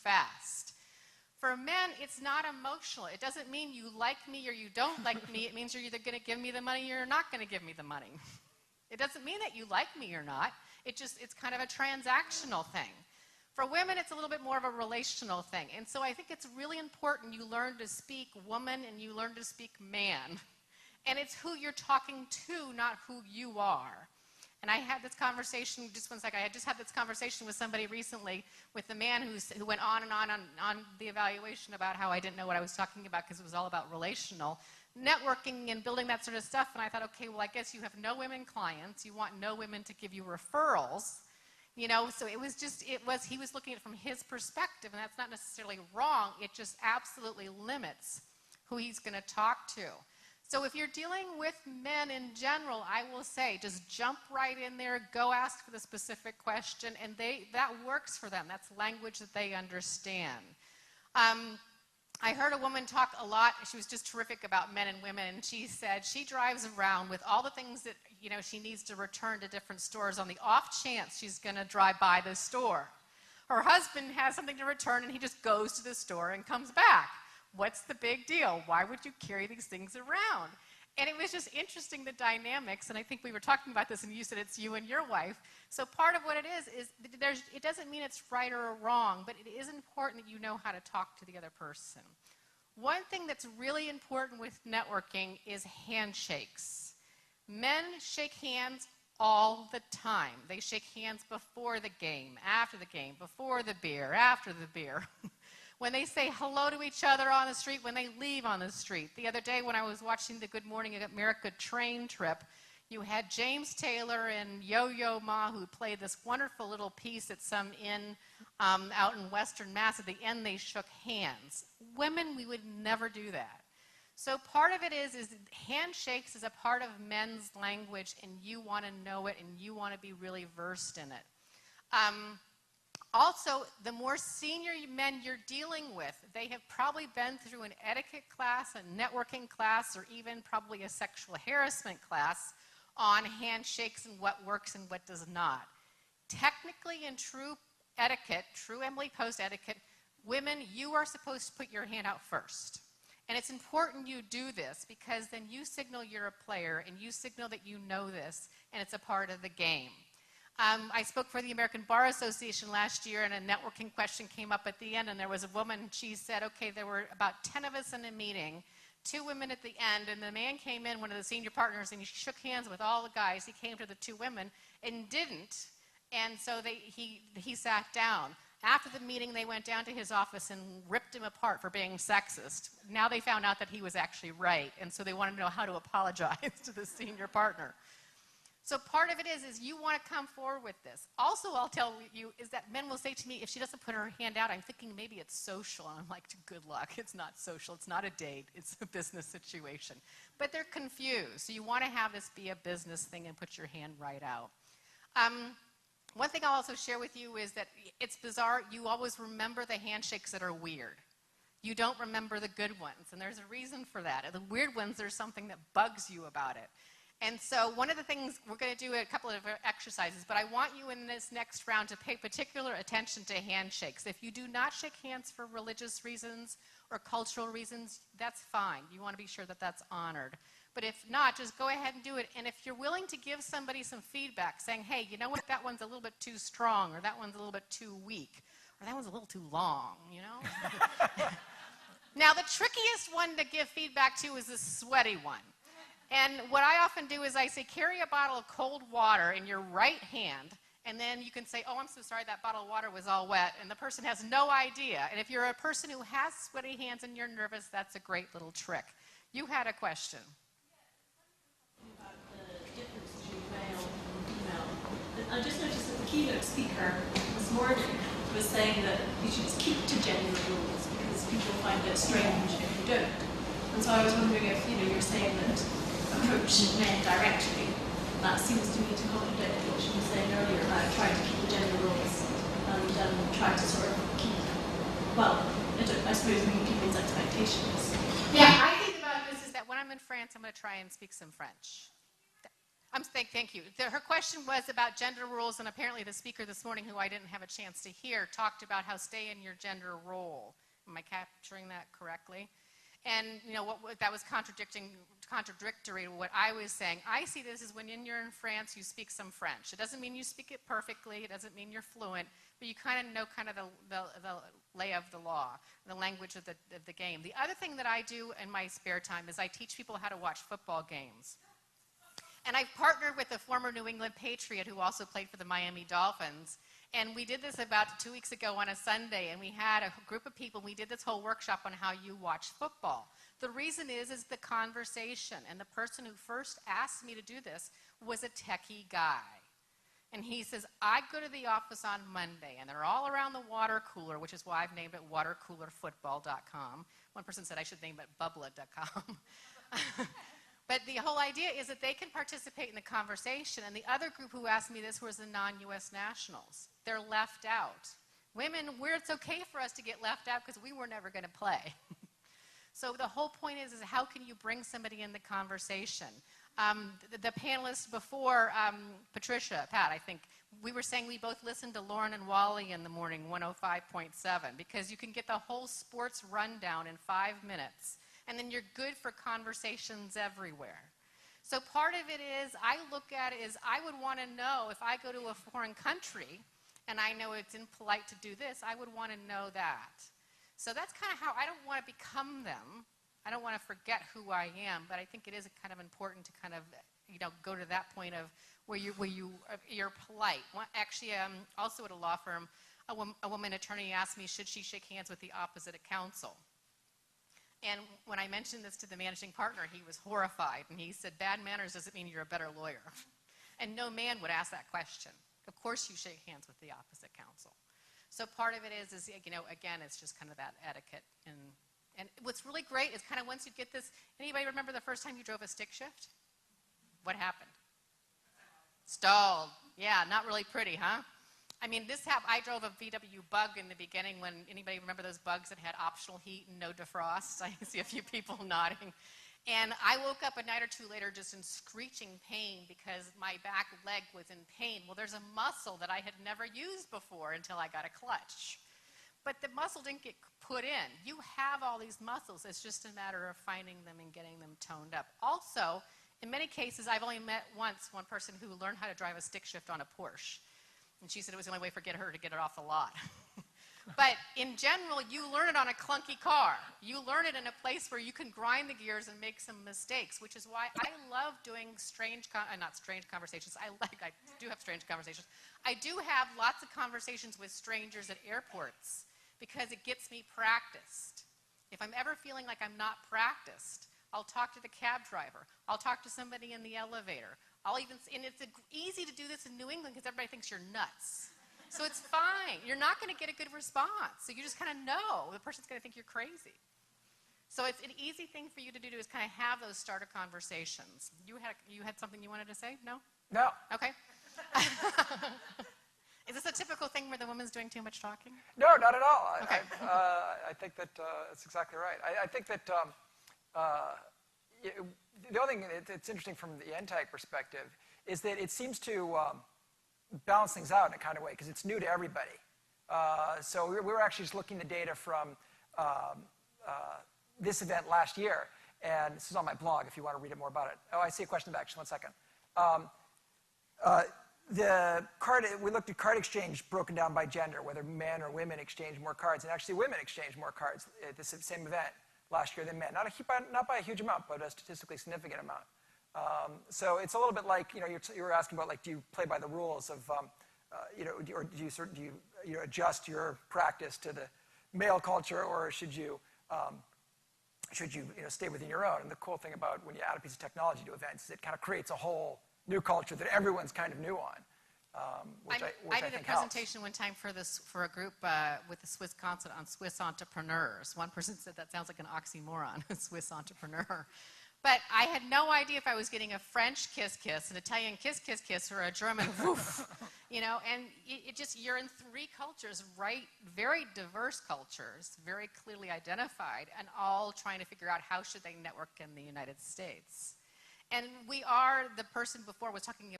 fast. For men, it's not emotional. It doesn't mean you like me or you don't like me. It means you're either going to give me the money or you're not going to give me the money. It doesn't mean that you like me or not. It's kind of a transactional thing. For women, it's a little bit more of a relational thing. And so I think it's really important you learn to speak woman and you learn to speak man. And it's who you're talking to, not who you are. And I had this conversation, just one second, I just had this conversation with somebody recently with the man who went on and on the evaluation about how I didn't know what I was talking about because it was all about relational networking and building that sort of stuff. And I thought, okay, well, I guess you have no women clients. You want no women to give you referrals. You know, so he was looking at it from his perspective, and that's not necessarily wrong. It just absolutely limits who he's going to talk to. So if you're dealing with men in general, I will say just jump right in there, go ask for the specific question, and that works for them. That's language that they understand. I heard a woman talk a lot. She was just terrific about men and women, and she said she drives around with all the things that she needs to return to different stores on the off chance she's going to drive by the store. Her husband has something to return, and he just goes to the store and comes back. What's the big deal? Why would you carry these things around? And it was just interesting, the dynamics, and I think we were talking about this, and you said it's you and your wife. So part of what it is it doesn't mean it's right or wrong, but it is important that you know how to talk to the other person. One thing that's really important with networking is handshakes. Men shake hands all the time. They shake hands before the game, after the game, before the beer, after the beer. When they say hello to each other on the street, when they leave on the street. The other day when I was watching the Good Morning America train trip, you had James Taylor and Yo-Yo Ma who played this wonderful little piece at some inn out in Western Mass. At the end, they shook hands. Women, we would never do that. So part of it is handshakes is a part of men's language, and you want to know it, and you want to be really versed in it. Also, the more senior men you're dealing with, they have probably been through an etiquette class, a networking class, or even probably a sexual harassment class on handshakes and what works and what does not. Technically, in true etiquette, true Emily Post etiquette, women, you are supposed to put your hand out first. And it's important you do this because then you signal you're a player and you signal that you know this and it's a part of the game. I spoke for the American Bar Association last year, and a networking question came up at the end, and there was a woman, she said, okay, there were about 10 of us in a meeting, 2 women at the end, and the man came in, one of the senior partners, and he shook hands with all the guys. He came to the 2 women and didn't, and so he sat down. After the meeting, they went down to his office and ripped him apart for being sexist. Now they found out that he was actually right, and so they wanted to know how to apologize to the senior partner. So part of it is you want to come forward with this. Also, I'll tell you, is that men will say to me, if she doesn't put her hand out, I'm thinking maybe it's social. And I'm like, good luck. It's not social. It's not a date. It's a business situation. But they're confused. So you want to have this be a business thing and put your hand right out. One thing I'll also share with you is that it's bizarre. You always remember the handshakes that are weird. You don't remember the good ones. And there's a reason for that. The weird ones, there's something that bugs you about it. And so one of the things, we're going to do a couple of exercises, but I want you in this next round to pay particular attention to handshakes. If you do not shake hands for religious reasons or cultural reasons, that's fine. You want to be sure that that's honored. But if not, just go ahead and do it. And if you're willing to give somebody some feedback, saying, hey, you know what, that one's a little bit too strong, or that one's a little bit too weak, or that one's a little too long, you know? Now, the trickiest one to give feedback to is the sweaty one. And what I often do is I say, carry a bottle of cold water in your right hand, and then you can say, oh, I'm so sorry, that bottle of water was all wet, and the person has no idea. And if you're a person who has sweaty hands and you're nervous, that's a great little trick. You had a question. About the difference between male and female. I just noticed that the keynote speaker this morning was saying that you should just keep to gender rules because people find it strange if you don't. And so I was wondering if you're saying that approach men directly. That seems to me to contradict what she was saying earlier about trying to keep the gender roles and try to sort of keep, well, I suppose meet people's expectations. Yeah, I think about this is that when I'm in France, I'm going to try and speak some French. Thank you. Her question was about gender roles, and apparently the speaker this morning, who I didn't have a chance to hear, talked about how stay in your gender role. Am I capturing that correctly? And that was contradictory to what I was saying. I see this as when you're in France, you speak some French. It doesn't mean you speak it perfectly. It doesn't mean you're fluent, but you kind of know the lay of the law, the language of the game. The other thing that I do in my spare time is I teach people how to watch football games. And I've partnered with a former New England Patriot who also played for the Miami Dolphins. And we did this about 2 weeks ago on a Sunday, and we had a group of people. We did this whole workshop on how you watch football. The reason is the conversation. And the person who first asked me to do this was a techie guy. And he says, I go to the office on Monday, and they're all around the water cooler, which is why I've named it watercoolerfootball.com. One person said I should name it bubbla.com. But the whole idea is that they can participate in the conversation. And the other group who asked me this was the non-U.S. nationals. They're left out. Women, it's okay for us to get left out because we were never going to play. So the whole point is how can you bring somebody in the conversation? The panelists before, Pat, I think, we were saying we both listened to Lauren and Wally in the morning, 105.7, because you can get the whole sports rundown in 5 minutes. And then you're good for conversations everywhere. So part of it is, I look at it as I would want to know if I go to a foreign country and I know it's impolite to do this, I would want to know that. So that's kind of how I don't want to become them. I don't want to forget who I am, but I think it is kind of important to kind of go to that point of where you're polite. Actually, also at a law firm, a woman attorney asked me, should she shake hands with the opposite counsel? And when I mentioned this to the managing partner, he was horrified. And he said, bad manners doesn't mean you're a better lawyer. And no man would ask that question. Of course you shake hands with the opposite counsel. So part of it is again, it's just kind of that etiquette. And what's really great is kind of once you get this, anybody remember the first time you drove a stick shift? What happened? Stalled. Yeah, not really pretty, huh? I mean, this happened. I drove a VW Bug in the beginning when, anybody remember those Bugs that had optional heat and no defrost? I see a few people nodding. And I woke up a night or two later just in screeching pain because my back leg was in pain. Well, there's a muscle that I had never used before until I got a clutch. But the muscle didn't get put in. You have all these muscles. It's just a matter of finding them and getting them toned up. Also, in many cases, I've only met once one person who learned how to drive a stick shift on a Porsche. And she said it was the only way for her to get it off the lot. But in general, you learn it on a clunky car. You learn it in a place where you can grind the gears and make some mistakes, which is why I love doing not strange conversations. I do have strange conversations. I do have lots of conversations with strangers at airports because it gets me practiced. If I'm ever feeling like I'm not practiced, I'll talk to the cab driver. I'll talk to somebody in the elevator. And it's easy to do this in New England because everybody thinks you're nuts. So it's fine. You're not going to get a good response. So you just kind of know the person's going to think you're crazy. So it's an easy thing for you to do is kind of have those starter conversations. You had something you wanted to say? No? No. Okay. Is this a typical thing where the woman's doing too much talking? No, not at all. Okay. I think that that's exactly right. I think that the only thing that's interesting from the NTAG perspective is that it seems to balance things out in a kind of way because it's new to everybody. So we were actually just looking at the data from this event last year, and this is on my blog if you want to read it more about it. Oh, I see a question back. Just 1 second. We looked at card exchange broken down by gender, whether men or women exchange more cards, and actually women exchange more cards at this same event last year than men. Not by a huge amount, but a statistically significant amount. So it's a little bit like, you were asking about, like, do you play by the rules of, or do you adjust your practice to the male culture, or should you stay within your own? And the cool thing about when you add a piece of technology to events is it kind of creates a whole new culture that everyone's kind of new on. Which I did a presentation one time for a group with the Swiss Consulate on Swiss entrepreneurs. One person said that sounds like an oxymoron, a Swiss entrepreneur. But I had no idea if I was getting a French kiss-kiss, an Italian kiss-kiss-kiss, or a German woof. And you're in 3 cultures, right? Very diverse cultures, very clearly identified, and all trying to figure out how should they network in the United States. And we are, the person before was talking